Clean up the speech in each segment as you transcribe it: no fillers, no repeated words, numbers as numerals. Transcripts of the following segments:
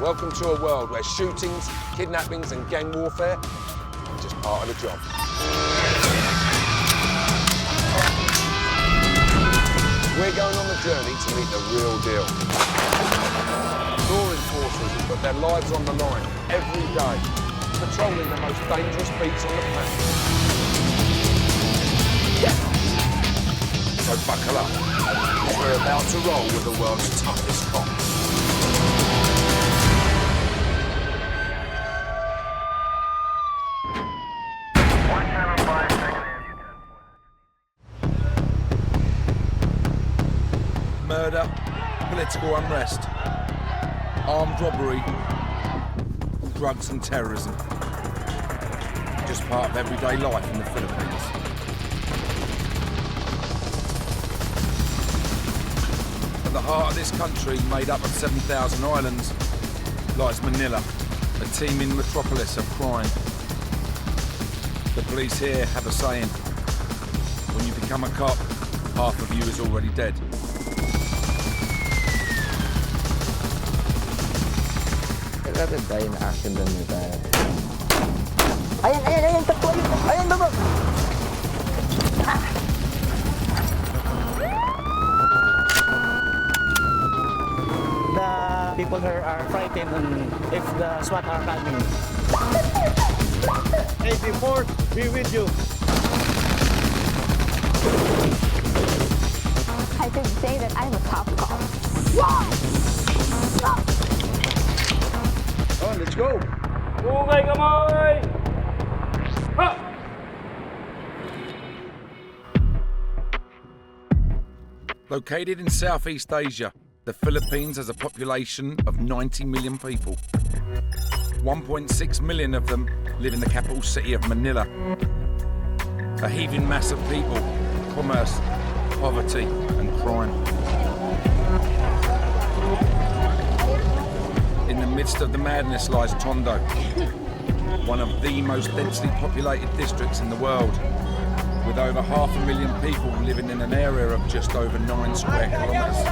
Welcome to a world where shootings, kidnappings and gang warfare are just part of the job. We're going on the journey to meet the real deal. Law enforcers who put their lives on the line every day, patrolling the most dangerous beats on the planet. So buckle up, because we're about to roll with the world's toughest cops. Murder, political unrest, armed robbery, drugs and terrorism. Just part of everyday life in the Philippines. At the heart of this country, made up of 7,000 islands, lies Manila, a teeming metropolis of crime. The police here have a saying: when you become a cop, half of you is already dead. Rather die in action than you die. Ayan, takbo! Ayan, baba! The people here are frightened if the SWAT are coming. 84, be with you. I could say that I'm a top cop. Oh, let's go! Okay, kamay! Ha! Located in Southeast Asia, the Philippines has a population of 90 million people. 1.6 million of them live in the capital city of Manila. A heaving mass of people, commerce, poverty and crime. In the midst of the madness lies Tondo, one of the most densely populated districts in the world, with over 500,000 people living in an area of just over 9 square kilometres.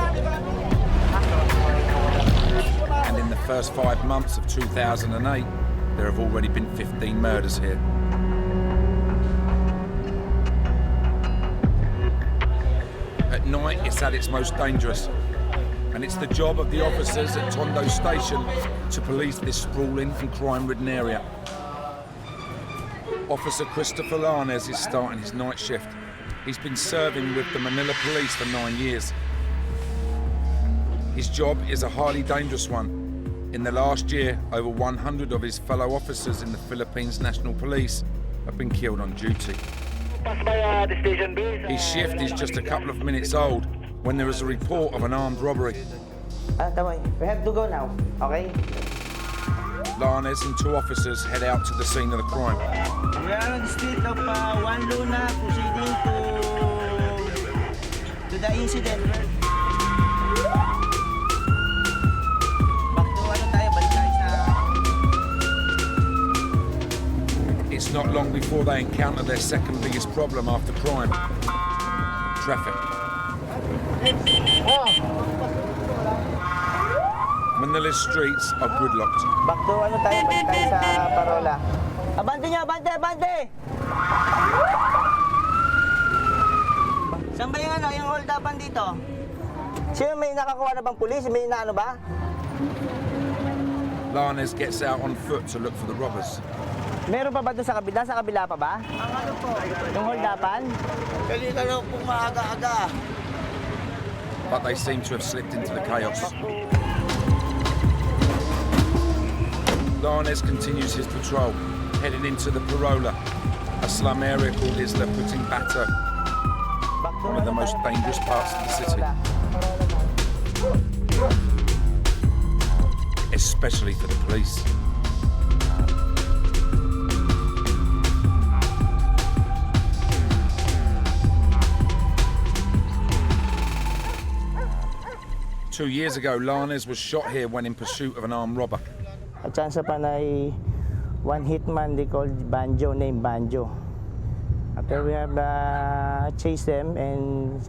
And in the first 5 months of 2008, there have already been 15 murders here. At night, it's at its most dangerous. And it's the job of the officers at Tondo station to police this sprawling and crime-ridden area. Officer Christopher Lanes is starting his night shift. He's been serving with the Manila police for 9 years. His job is a highly dangerous one. In the last year, over 100 of his fellow officers in the Philippines National Police have been killed on duty. His shift is just a couple of minutes old when there is a report of an armed robbery. We have to go now, okay? Lanes and 2 officers head out to the scene of the crime. We are on the street of Juan Luna, proceeding to the incident. It's not long before they encounter their second biggest problem after crime: traffic. Manila's streets are gridlocked. Back to balik tayo sa parola. Abante niyo, abante! Saan ba yung hold upan dito? Sino may nakakuha na bang pulis? May inaano ba? Lanes gets out on foot to look for the robbers. Meron pa ba doon sa kabila? Sa kabila pa ba? Ang ano po? Yung hold upan? Kanina lang pong maaga-aga. But they seem to have slipped into the chaos. Lanes continues his patrol, heading into the Parola, a slum area called Isla Puting Bato, one of the most dangerous parts of the city. Especially for the police. Two years ago, Lanes was shot here when in pursuit of an armed robber. At saan sa panay, one hitman they called Banjo, named Banjo. After we have chased them and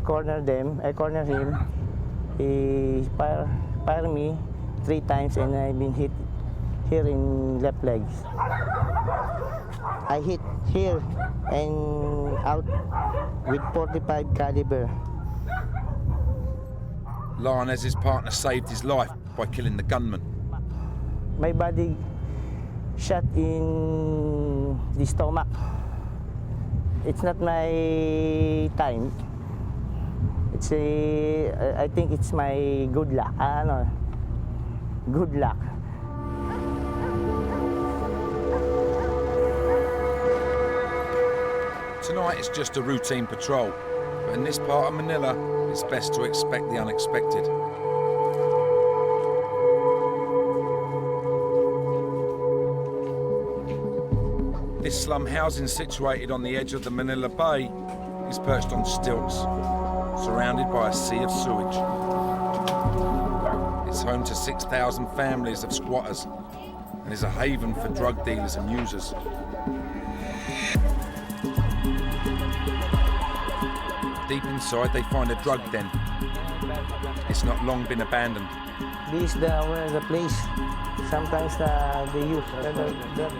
cornered him, he fired me 3 times and I've been hit here in left legs. I hit here and out with 45 caliber. Lionez's partner saved his life by killing the gunman. My body shot in the stomach. It's not my time. I think it's my good luck. Good luck. Tonight it's just a routine patrol, but in this part of Manila, it's best to expect the unexpected. This slum housing situated on the edge of the Manila Bay is perched on stilts, surrounded by a sea of sewage. It's home to 6,000 families of squatters and is a haven for drug dealers and users. Deep inside, they find a drug den. It's not long been abandoned. This is where the place. Sometimes they use the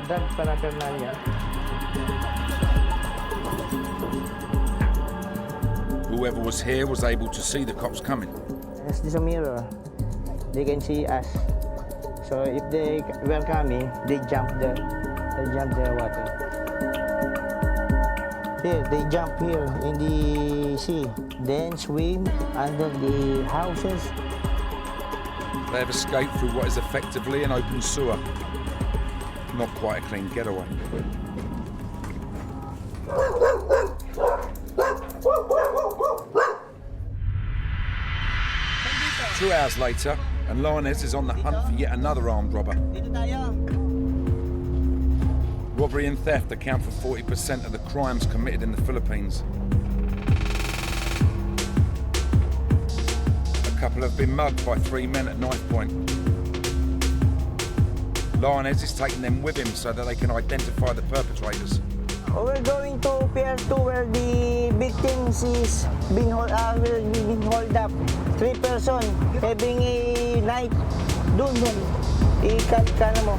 drug paraphernalia. Whoever was here was able to see the cops coming. As this a mirror, they can see us. So if they were coming, they jump there. They jump the water. Here, they jump here in the sea, then swim under the houses. They have escaped through what is effectively an open sewer. Not quite a clean getaway. 2 hours later, and Lionez is on the hunt for yet another armed robber. Robbery and theft account for 40% of the crimes committed in the Philippines. A couple have been mugged by 3 men at knife point. Lionez is taking them with him so that they can identify the perpetrators. We're going to Pier 2 where the victims is being hold up. 3 person having a knife. Doon. Ikal mo.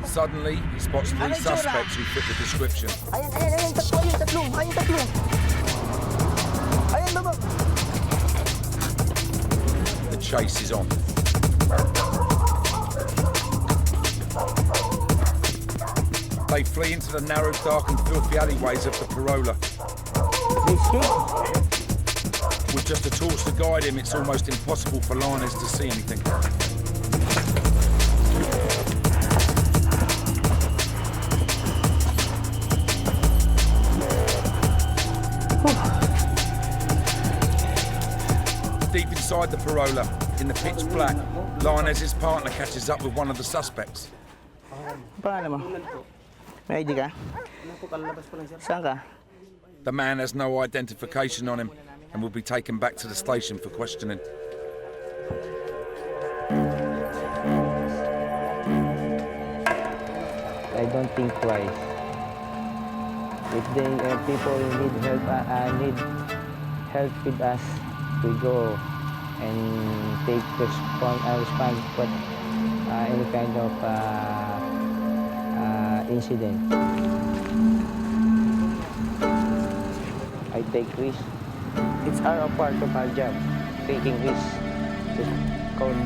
Suddenly, he spots 3 suspects who fit the description. Ayan, tatlo. Ayan, baba. The chase is on. They flee into the narrow, dark and filthy alleyways of the Parola. With just a torch to guide him, it's almost impossible for Lionez to see anything. Deep inside the Parola, in the pitch black, Lionez's partner catches up with one of the suspects. Paano mo? May ID ka? Saan ka? The man has no identification on him and will be taken back to the station for questioning. I don't think twice. If people need help with us, we go and take response for any kind of incident. I take risks. It's our part of our job, taking risks to count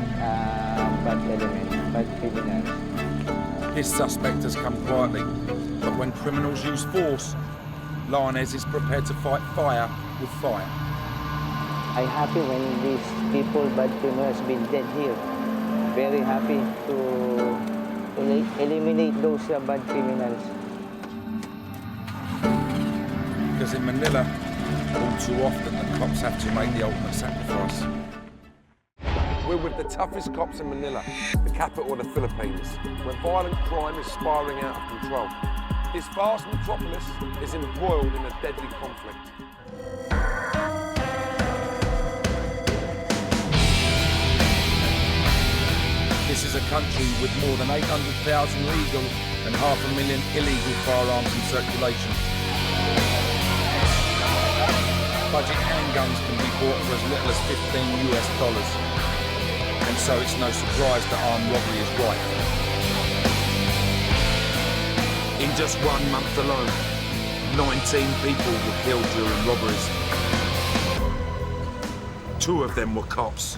bad elements, bad criminals. This suspect has come quietly, but when criminals use force, Lionez is prepared to fight fire with fire. I'm happy when these people, bad criminals, been dead here. Very happy to eliminate those bad criminals. Because in Manila, all too often the cops have to make the ultimate sacrifice. We're with the toughest cops in Manila, the capital of the Philippines, where violent crime is spiralling out of control. This vast metropolis is embroiled in a deadly conflict. This is a country with more than 800,000 legal and 500,000 illegal firearms in circulation. Budget handguns can be bought for as little as $15 US. And And so it's no surprise that armed robbery is rife. In just 1 month alone, 19 people were killed during robberies. 2 of them were cops.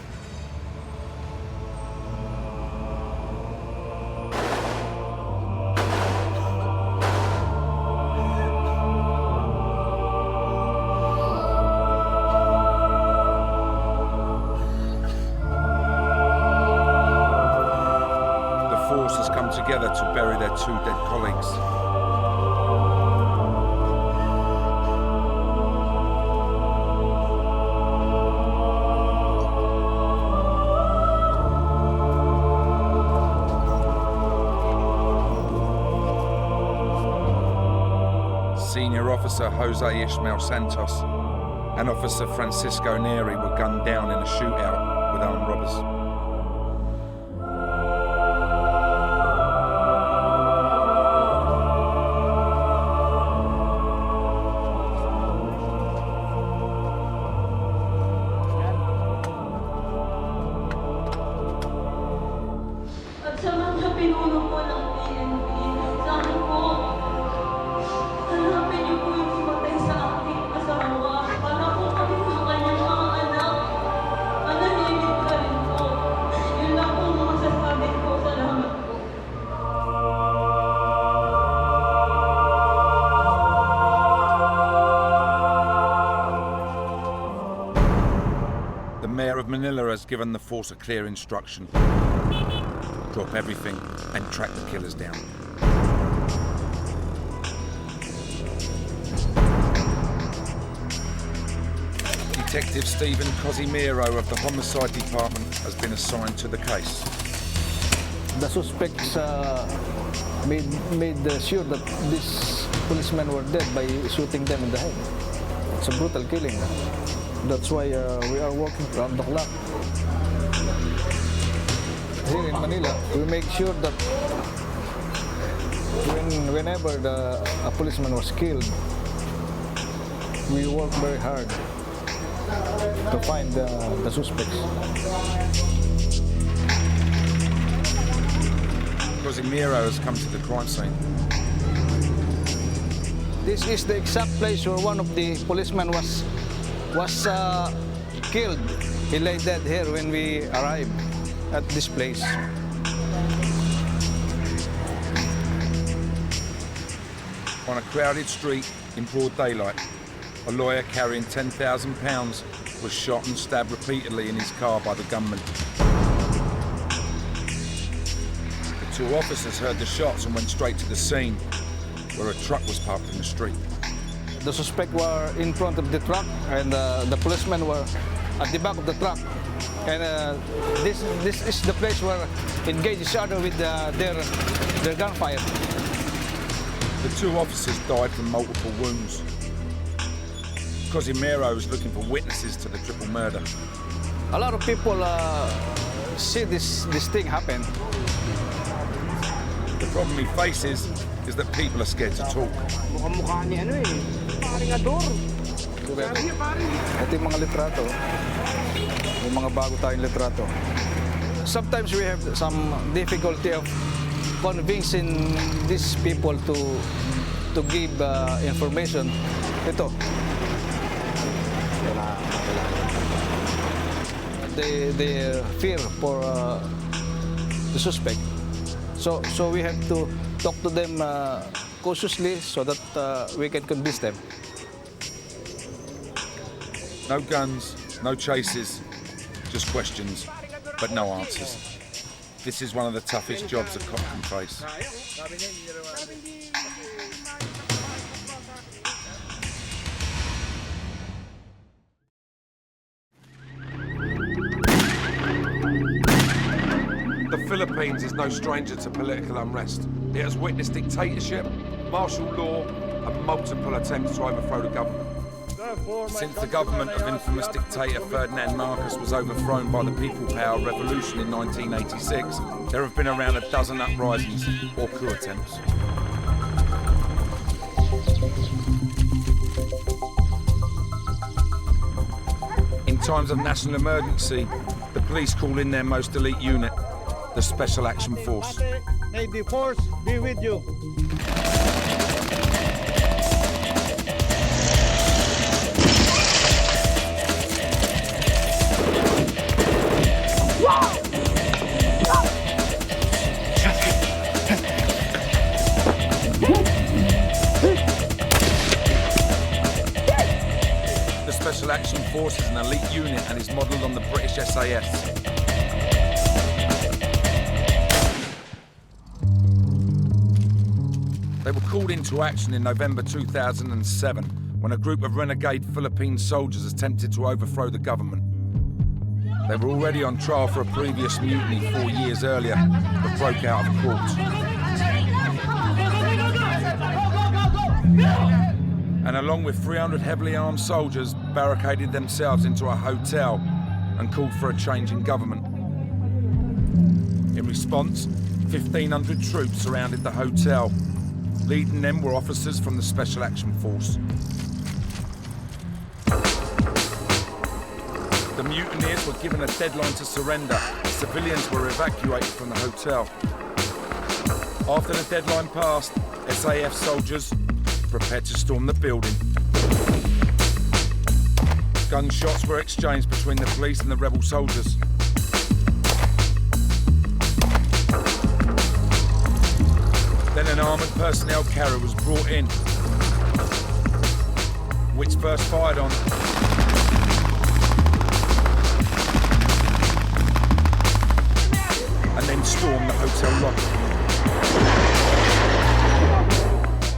The force has come together to bury their 2 dead colleagues. Senior Officer Jose Ishmael Santos and Officer Francisco Neri were gunned down in a shootout with armed robbers. At sa mga pinuno po ng PNP, sabi po, hanapin niyo po yung pumatay sa aking asawa para po kami sa kanyang mga anak. Manahimik ka rin po. Yun lang po ang masasabi ko. Salamat po. The Mayor of Manila has given the force a clear instruction. Drop everything and track the killers down. Detective Stephen Cosimiro of the Homicide Department has been assigned to the case. The suspects made sure that these policemen were dead by shooting them in the head. It's a brutal killing. That's why we are working around the clock. Here in Manila, we make sure that whenever a policeman was killed, we work very hard to find the suspects. Cosimiro has come to the crime scene. This is the exact place where one of the policemen was killed. He lay dead here when we arrived at this place. On a crowded street in broad daylight, a lawyer carrying £10,000 was shot and stabbed repeatedly in his car by the gunman. The 2 officers heard the shots and went straight to the scene, where a truck was parked in the street. The suspect were in front of the truck, and the policemen were at the back of the truck. And this is the place where engage each other with their gunfire. The 2 officers died from multiple wounds. Cosimiro is looking for witnesses to the triple murder. A lot of people see this thing happen. The problem he faces is that people are scared to talk. Mukha ni ano eh. Paring ador. Ito yung mga litrato. Yung mga bago tayong litrato. Sometimes we have some difficulty of convincing these people to give information. Ito. They fear for the suspect. So we have to talk to them cautiously so that we can convince them. No guns, no chases, just questions, but no answers. This is one of the toughest jobs a cop can face. The Philippines is no stranger to political unrest. It has witnessed dictatorship, martial law, and multiple attempts to overthrow the government. Since the government of infamous dictator Ferdinand Marcos was overthrown by the People Power Revolution in 1986, there have been around a dozen uprisings or coup attempts. In times of national emergency, the police call in their most elite unit, the Special Action Force. May the force be with you. The Special Action Force is an elite unit and is modelled on the British SAS. They were called into action in November 2007 when a group of renegade Philippine soldiers attempted to overthrow the government. They were already on trial for a previous mutiny 4 years earlier, but broke out of court. And along with 300 heavily armed soldiers, barricaded themselves into a hotel and called for a change in government. In response, 1,500 troops surrounded the hotel. Leading them were officers from the Special Action Force. The mutineers were given a deadline to surrender. Civilians were evacuated from the hotel. After the deadline passed, SAF soldiers prepared to storm the building. Gunshots were exchanged between the police and the rebel soldiers. Then an armoured personnel carrier was brought in, which first fired on and then stormed the hotel lobby.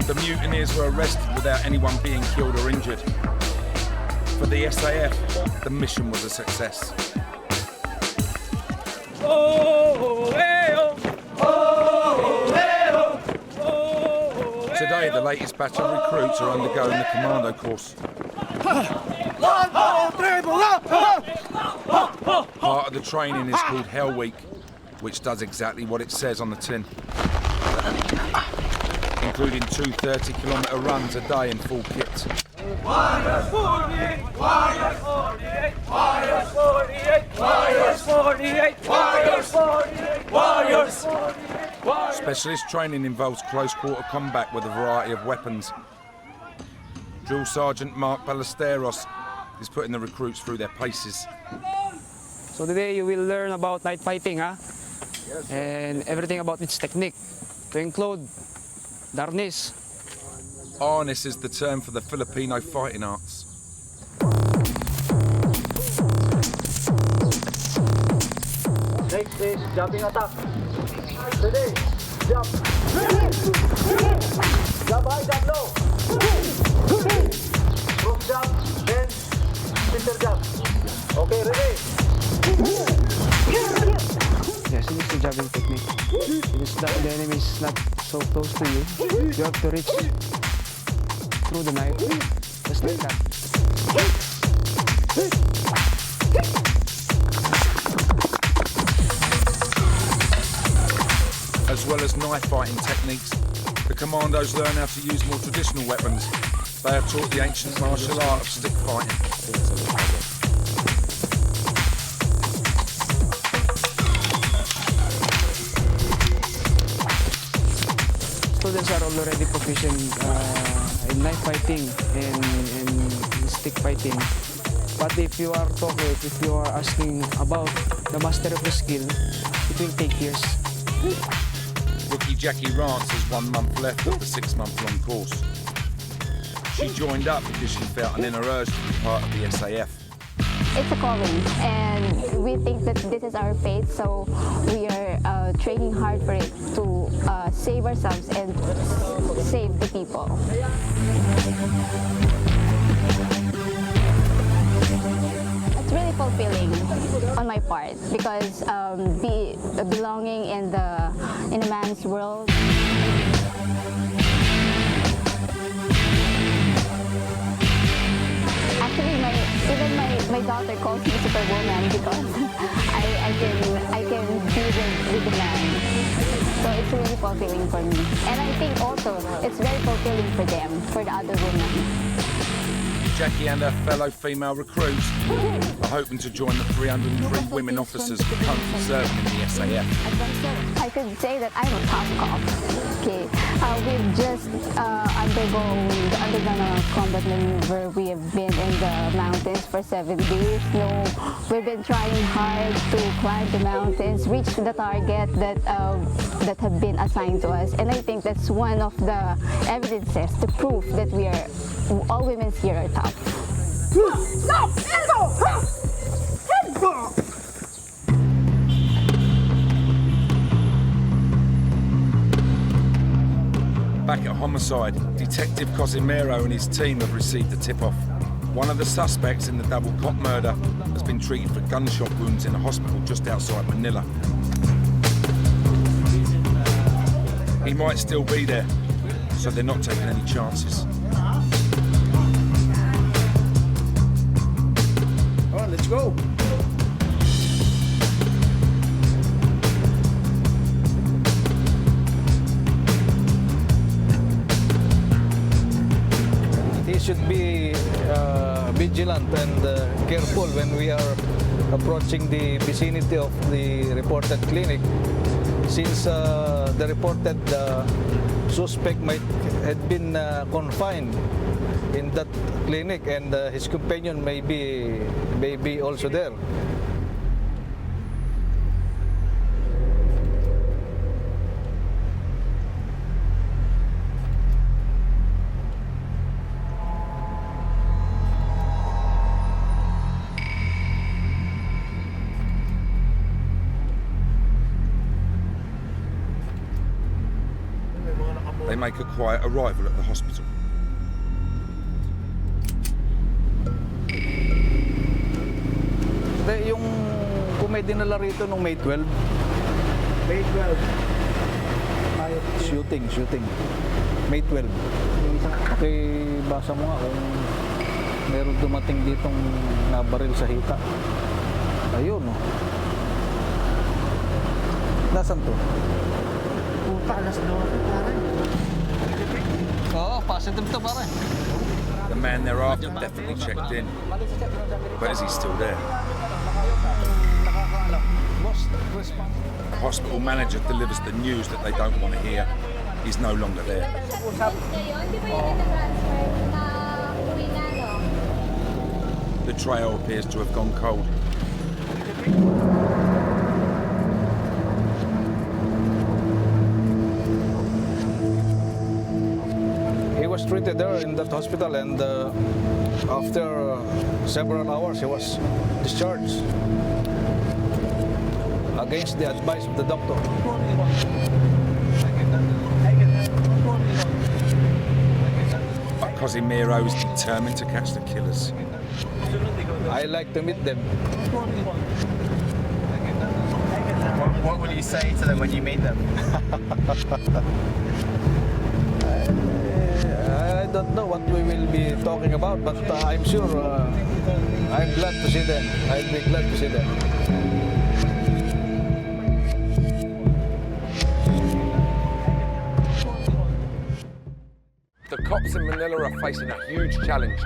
The mutineers were arrested without anyone being killed or injured. For the SAF, the mission was a success. Today, the latest batch of recruits are undergoing the commando course. Part of the training is called Hell Week, which does exactly what it says on the tin, including 2 30-kilometre runs a day in full kit. Warriors 48! Warriors 48! Warriors 48! Warriors 48! Warriors 48! Warriors 48! Specialist training involves close-quarter combat with a variety of weapons. Drill Sergeant Mark Ballesteros is putting the recruits through their paces. So today you will learn about night fighting, huh? Yes, and everything about its technique, to include the harness. Harness is the term for the Filipino fighting arts. Next is jumping attack. Ready, jump. Jump high, jump low. Group jump, then splinter jump. Okay, ready? Yes, it is the jabbing technique. Because the enemy is not so close to you, you have to reach through the knife, just like that. As well as knife fighting techniques, the commandos learn how to use more traditional weapons. They are taught the ancient martial art of stick fighting. Students are already proficient in knife fighting and stick fighting. But if you are asking about the master of the skill, it will take years. Rookie Jackie Rance has 1 month left of the 6-month-long course. She joined up because she felt an inner urge to be part of the SAF. It's a calling, and we think that this is our fate, so we are training hard for it to save ourselves and save the people. It's really fulfilling on my part because the belonging in a man's world. Actually, even my daughter calls me Superwoman because I can be with the man. So it's really fulfilling for me. And I think also it's very fulfilling for them, for the other women. Jackie and her fellow female recruits are hoping to join the 303 women officers currently serving in the SAF. I could say that I'm a top cop. Okay, we've just undergone the underground combat maneuver. We have been in the mountains for 7 days. No, we've been trying hard to climb the mountains, reach the target that have been assigned to us. And I think that's one of the evidences, the proof that we are, all women here are tough. Back at Homicide, Detective Cosimero and his team have received a tip-off. One of the suspects in the double cop murder has been treated for gunshot wounds in a hospital just outside Manila. He might still be there, so they're not taking any chances. All right, let's go. He should be vigilant and careful when we are approaching the vicinity of the reported clinic, since the reported suspect might have been confined in that clinic, and his companion may be also there. They make a quiet arrival at the hospital. Yung kung may dinala rito nung May 12. May 12. Shooting. May 12. Okay, basa mo nga kung meron dumating ditong nabaril sa hita. Ayun, oh. Nasaan to? Puta, alas 2 pare. Oo, positive to pare. The man they're after definitely checked in. But is he still there? The hospital manager delivers the news that they don't want to hear. He's no longer there. The trail appears to have gone cold. He was treated there in that hospital, and after several hours he was discharged against the advice of the doctor. But Cosimero is determined to catch the killers. I like to meet them. What will you say to them when you meet them? I don't know what we will be talking about, but I'm sure I'm glad to see them. I'll be glad to see them. The cops in Manila are facing a huge challenge.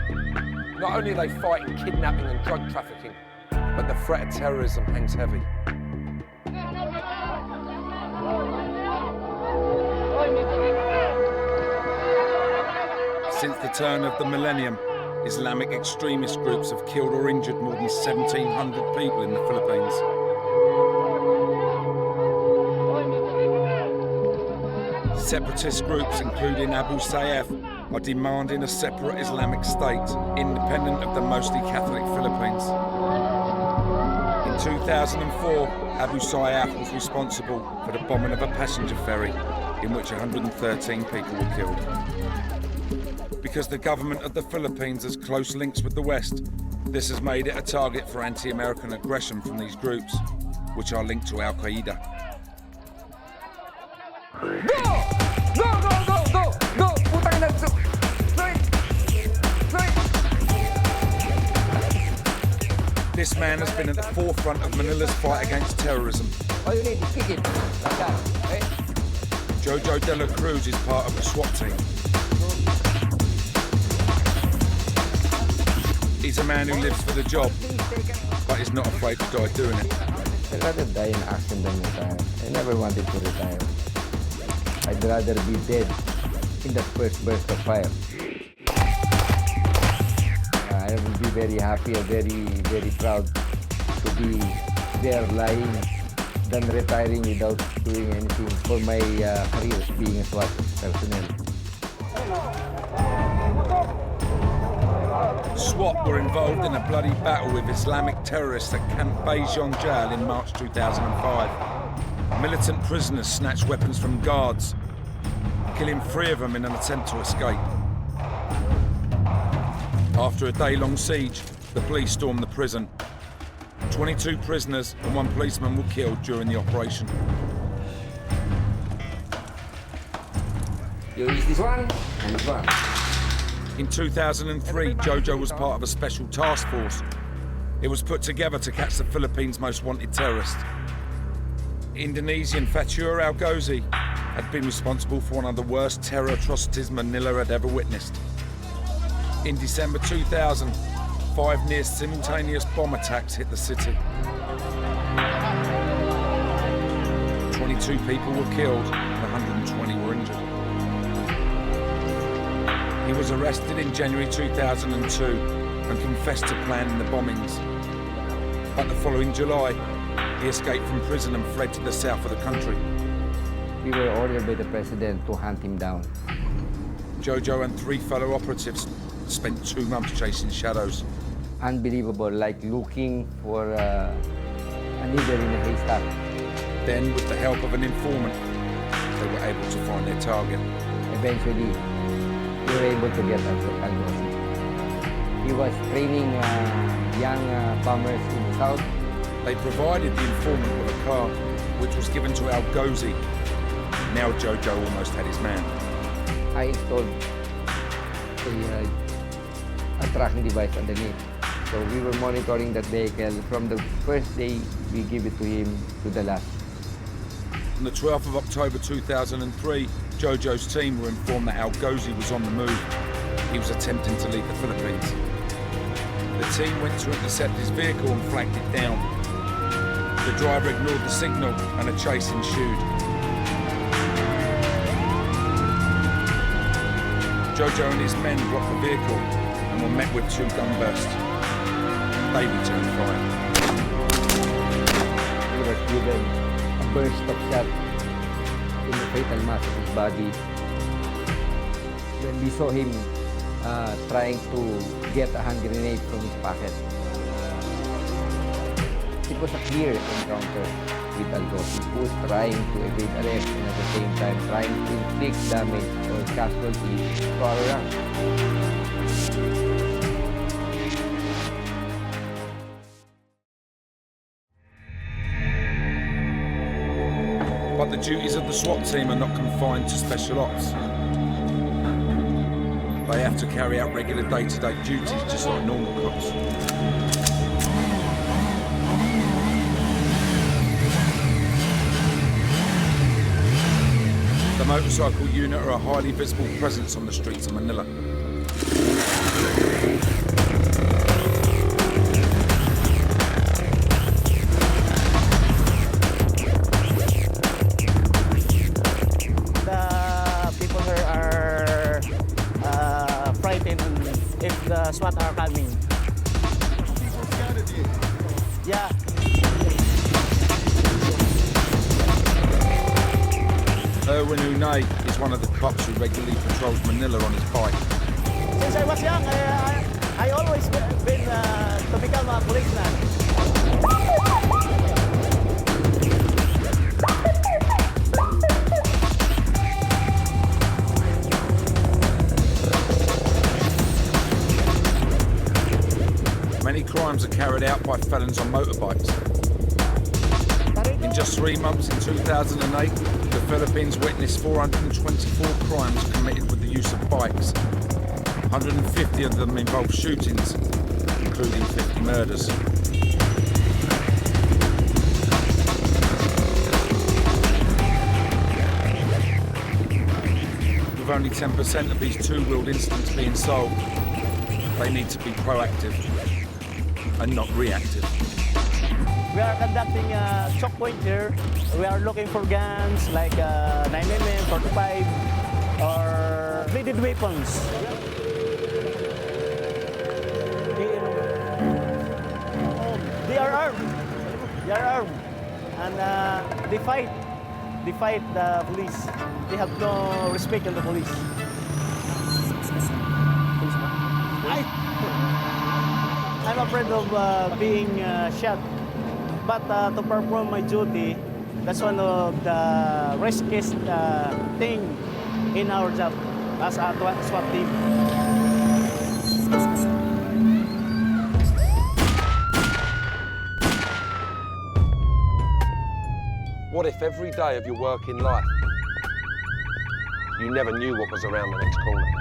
Not only are they fighting kidnapping and drug trafficking, but the threat of terrorism hangs heavy. Since the turn of the millennium, Islamic extremist groups have killed or injured more than 1,700 people in the Philippines. Separatist groups, including Abu Sayyaf, are demanding a separate Islamic state, independent of the mostly Catholic Philippines. In 2004, Abu Sayyaf was responsible for the bombing of a passenger ferry in which 113 people were killed. Because the government of the Philippines has close links with the West, this has made it a target for anti-American aggression from these groups, which are linked to Al-Qaeda. Go! Putang ina! This man has been at the forefront of Manila's fight against terrorism. All you need is kick it. Like that. Okay? Jojo De La Cruz is part of the SWAT team. He's a man who lives for the job, but he's not afraid to die doing it. I'd rather die in action than retire. I never wanted to retire. I'd rather be dead in that first burst of fire. I would be very happy or very proud to be there lying than retiring without doing anything for my career as being a SWAT personnel. SWAT were involved in a bloody battle with Islamic terrorists at Camp Bayjon Jail in March 2005. Militant prisoners snatched weapons from guards, killing 3 of them in an attempt to escape. After a day-long siege, the police stormed the prison. 22 prisoners and 1 policeman were killed during the operation. You use this one and this one. In 2003, Jojo was part of a special task force. It was put together to catch the Philippines' most wanted terrorist. Indonesian Fatur Al-Ghazi had been responsible for one of the worst terror atrocities Manila had ever witnessed. In December 2000, 5 near simultaneous bomb attacks hit the city. 22 people were killed and 120 were injured. He was arrested in January 2002 and confessed to planning the bombings. But the following July, he escaped from prison and fled to the south of the country. We were ordered by the president to hunt him down. Jojo and 3 fellow operatives spent 2 months chasing shadows. Unbelievable, like looking for a needle in a haystack. Then, with the help of an informant, they were able to find their target. Eventually, we were able to get Al-Ghazi. He was training young bombers in the south. They provided the informant with a car, which was given to Al-Ghazi. Now Jojo almost had his man. I installed a tracking device underneath. So we were monitoring that vehicle from the first day we give it to him to the last. On the 12th of October 2003, Jojo's team were informed that Al-Ghazi was on the move. He was attempting to leave the Philippines. The team went to intercept his vehicle and flagged it down. The driver ignored the signal and a chase ensued. Jojo and his men blocked the vehicle and were met with 2 gunbursts. They returned fire. He was given a burst of shot in the fatal mass of his body. When we saw him trying to get a hand grenade from his pocket. It was a clear encounter with Al-Ghazi, who was trying to evade arrest and at the same time trying to inflict damage or casualties to our ranks. But the duties of the SWAT team are not confined to special ops. They have to carry out regular day-to-day duties just like normal cops. The motorcycle unit are a highly visible presence on the streets of Manila. If the SWAT are coming. Yeah. Erwin Unai is one of the cops who regularly patrols Manila on his bike. Since I was young, I always been to become a policeman. Many crimes are carried out by felons on motorbikes. In just 3 months in 2008, the Philippines witnessed 424 crimes committed with the use of bikes. 150 of them involved shootings, including 50 murders. With only 10% of these two-wheeled incidents being solved, they need to be proactive. and not reactive. We are conducting a choke point here. We are looking for guns like 9mm, 45, or bladed weapons. They are armed. They are armed. And they fight. They fight the police. They have no respect of the police. I'm afraid of being shot. But to perform my duty, that's one of the riskiest thing in our job as a SWAT team. What if every day of your working life, you never knew what was around the next corner?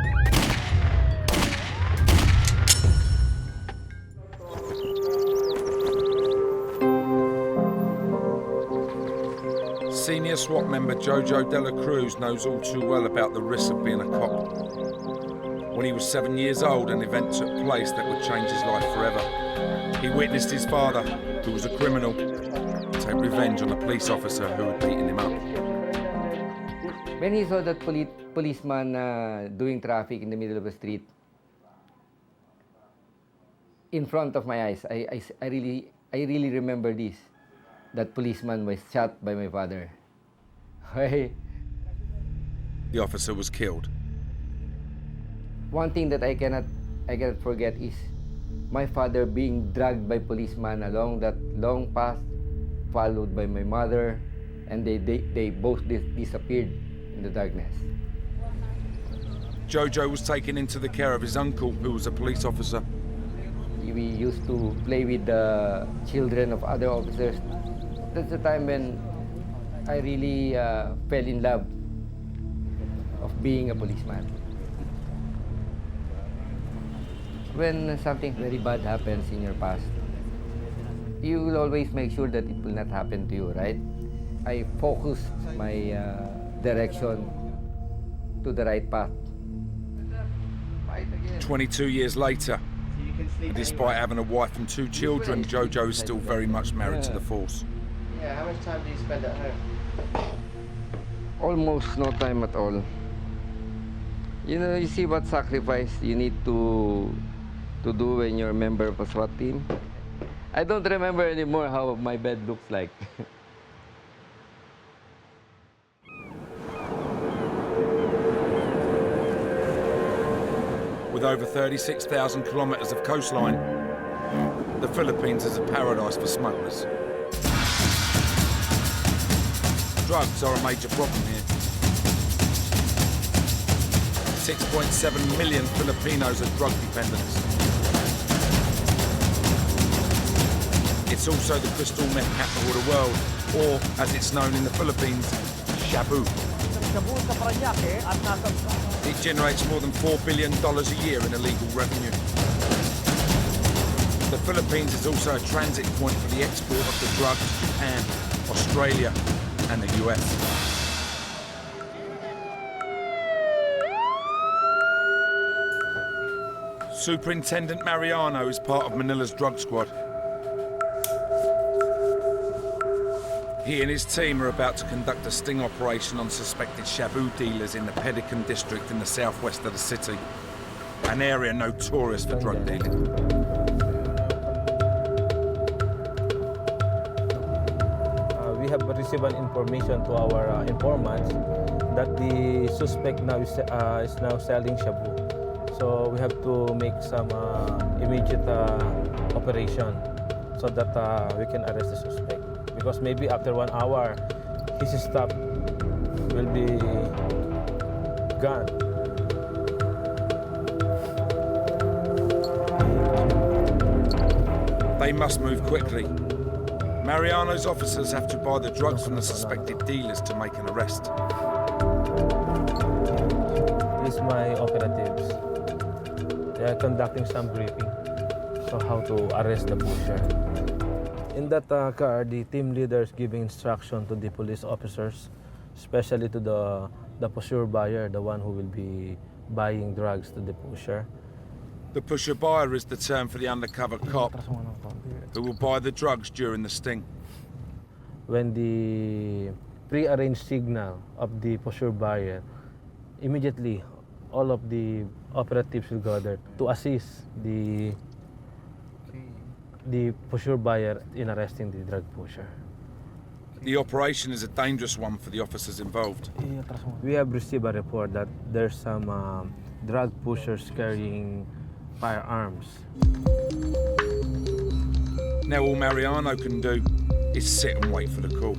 Senior SWAT member Jojo Dela Cruz knows all too well about the risks of being a cop. When he was 7 years old, an event took place that would change his life forever. He witnessed his father, who was a criminal, take revenge on a police officer who had beaten him up. When he saw that policeman doing traffic in the middle of the street, in front of my eyes, I really remember this. That policeman was shot by my father. The officer was killed. One thing that I cannot forget is my father being dragged by policemen along that long path, followed by my mother, and they both disappeared in the darkness. Jojo was taken into the care of his uncle, who was a police officer. We used to play with the children of other officers. That's the time when I really fell in love of being a policeman. When something very bad happens in your past, you will always make sure that it will not happen to you, right? I focused my direction to the right path. 22 years later, and despite having a wife and 2 children, Jojo is still very much married to the force. Yeah, how much time do you spend at home? Almost no time at all. You know, you see what sacrifice you need to do when you're a member of a SWAT team? I don't remember anymore how my bed looks like. With over 36,000 kilometers of coastline, the Philippines is a paradise for smugglers. Drugs are a major problem here. 6.7 million Filipinos are drug dependents. It's also the crystal meth capital of the world, or as it's known in the Philippines, Shabu. It generates more than $4 billion a year in illegal revenue. The Philippines is also a transit point for the export of the drug to Japan, Australia, and the US. Superintendent Mariano is part of Manila's drug squad. He and his team are about to conduct a sting operation on suspected Shabu dealers in the Pedican district in the southwest of the city, an area notorious for drug dealing. We have received an information to our informants that the suspect now is now selling shabu. So we have to make some immediate operation so that we can arrest the suspect. Because maybe after 1 hour, his stuff will be gone. They must move quickly. Mariano's officers have to buy the drugs from the suspected dealers to make an arrest. These are my operatives. They are conducting some briefing on how to arrest the pusher. In that car, the team leaders giving instruction to the police officers, especially to the pusher buyer, the one who will be buying drugs to the pusher. The pusher buyer is the term for the undercover cop who will buy the drugs during the sting. When the pre-arranged signal of the pusher buyer, immediately all of the operatives will gather to assist the pusher buyer in arresting the drug pusher. The operation is a dangerous one for the officers involved. We have received a report that there's some drug pushers carrying firearms. Now all Mariano can do is sit and wait for the call.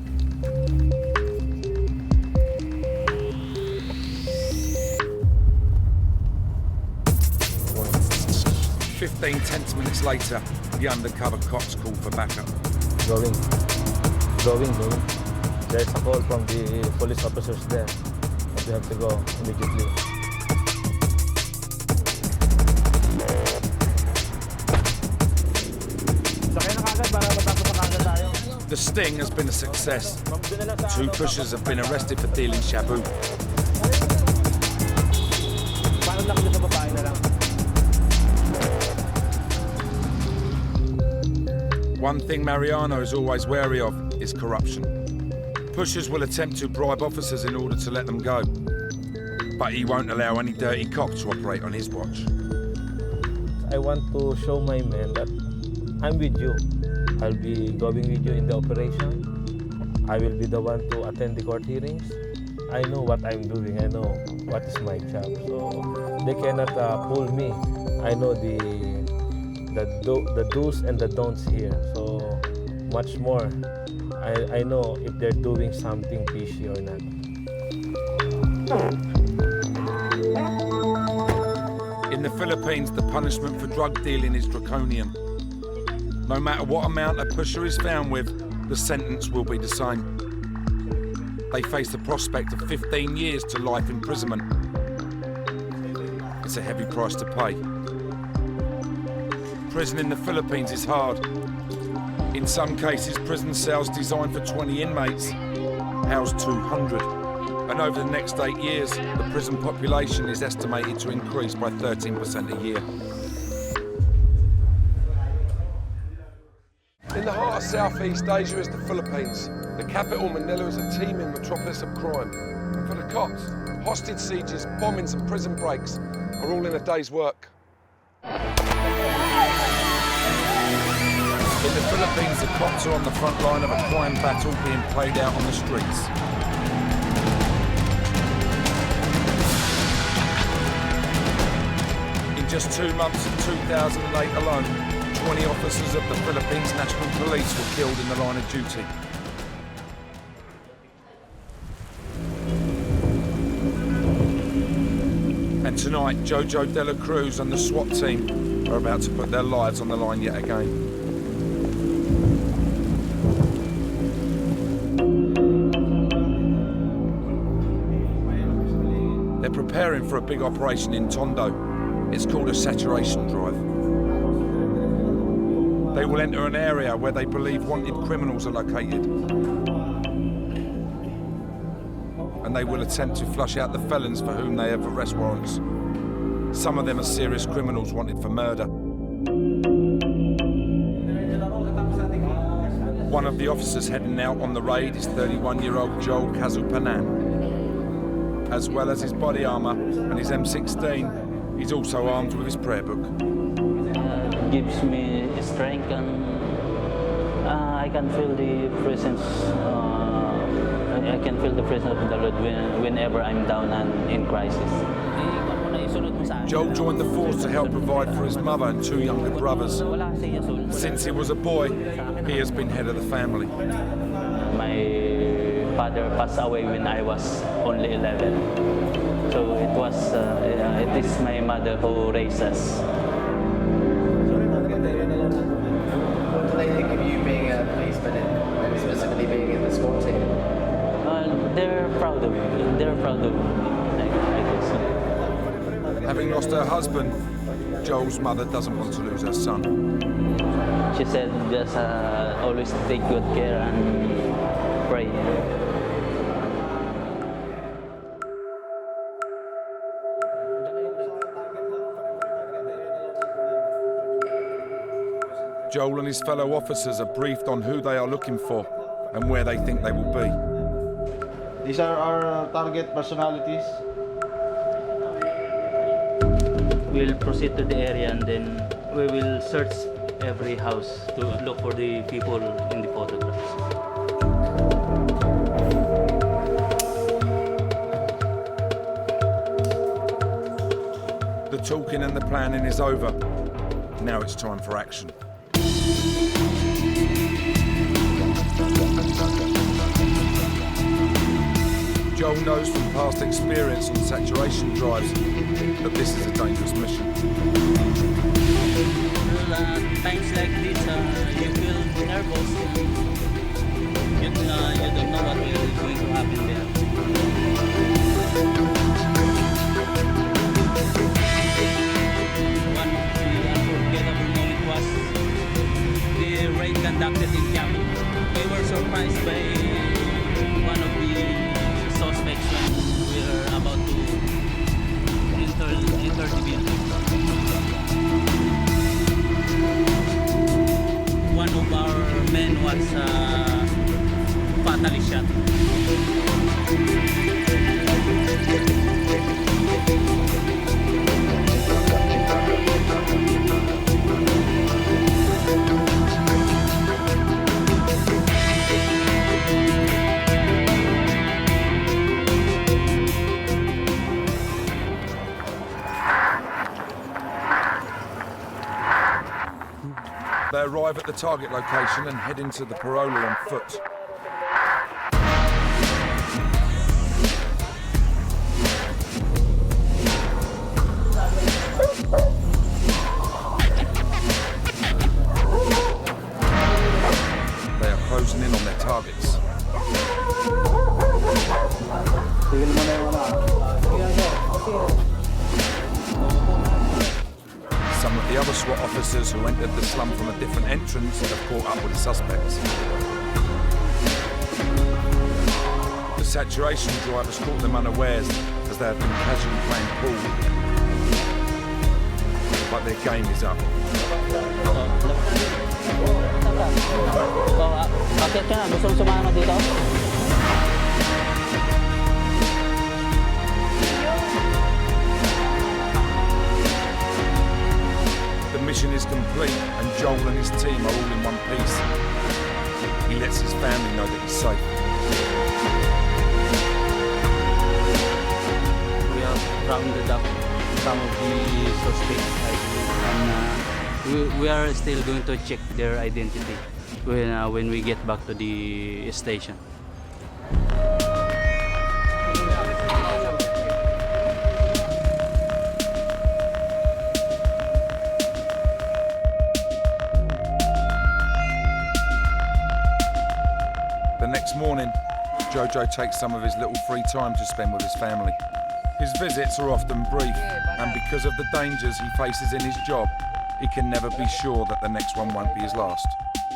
Fifteen tense minutes later, the undercover cops call for backup. Going. There's a call from the police officers there, but we have to go immediately. The sting has been a success. 2 pushers have been arrested for dealing shabu. One thing Mariano is always wary of is corruption. Pushers will attempt to bribe officers in order to let them go, but he won't allow any dirty cop to operate on his watch. I want to show my men that I'm with you. I'll be going with you in the operation. I will be the one to attend the court hearings. I know what I'm doing. I know what is my job. So they cannot pull me. I know the do's and the don'ts here. So much more. I know if they're doing something fishy or not. In the Philippines, the punishment for drug dealing is draconian. No matter what amount a pusher is found with, the sentence will be the same. They face the prospect of 15 years to life imprisonment. It's a heavy price to pay. Prison in the Philippines is hard. In some cases, prison cells designed for 20 inmates house 200. And over the next 8 years, the prison population is estimated to increase by 13% a year. In the heart of Southeast Asia is the Philippines. The capital, Manila, is a teeming metropolis of crime. And for the cops, hostage sieges, bombings and prison breaks are all in a day's work. In the Philippines, the cops are on the front line of a crime battle being played out on the streets. In just 2 months of 2008 alone, 20 officers of the Philippines National Police were killed in the line of duty. And tonight, Jojo De La Cruz and the SWAT team are about to put their lives on the line yet again. They're preparing for a big operation in Tondo. It's called a saturation drive. They will enter an area where they believe wanted criminals are located. And they will attempt to flush out the felons for whom they have arrest warrants. Some of them are serious criminals wanted for murder. One of the officers heading out on the raid is 31-year-old Joel Kazupanan. As well as his body armour and his M16, he's also armed with his prayer book. Gives me strength and I can feel the presence. I can feel the presence of the Lord whenever I'm down and in crisis. Joel joined the force to help provide for his mother and 2 younger brothers. Since he was a boy, he has been head of the family. My father passed away when I was only 11. So it is my mother who raised us. What do they think of you being a policeman and specifically being in the SWAT team? They're proud of me. They're proud of me, I guess. Having lost her husband, Joel's mother doesn't want to lose her son. She said just always take good care and pray. Joel and his fellow officers are briefed on who they are looking for and where they think they will be. These are our target personalities. We'll proceed to the area and then we will search every house to look for the people in the photographs. The talking and the planning is over. Now it's time for action. Joel knows from past experience on saturation drives that this is a dangerous mission. Well, times like this, you feel nervous. You don't know what is going to happen there. One of the unforgettable moments was the raid conducted in Quiapo. We were surprised by one of the suspects when we were about to enter the building. One of our men was fatally shot. They arrive at the target location and head into the parola on foot. They are closing in on their targets. Some of the other SWAT officers who entered the slum from a different entrance have caught up with the suspects. The saturation drivers caught them unawares as they have been casually playing pool. But their game is up. Bakit ka na? Gusto mo sumama dito? The mission is complete and Joel and his team are all in one piece. He lets his family know that he's safe. We have rounded up some of the suspects, and we are still going to check their identity when we get back to the station. The next morning, Jojo takes some of his little free time to spend with his family. His visits are often brief, and because of the dangers he faces in his job, he can never be sure that the next one won't be his last.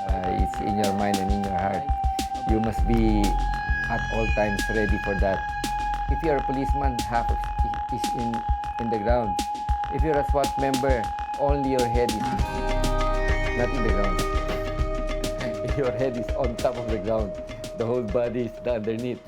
It's in your mind and in your heart. You must be at all times ready for that. If you're a policeman, half is in the ground. If you're a SWAT member, only your head is not in the ground. Your head is on top of the ground. The whole body is underneath.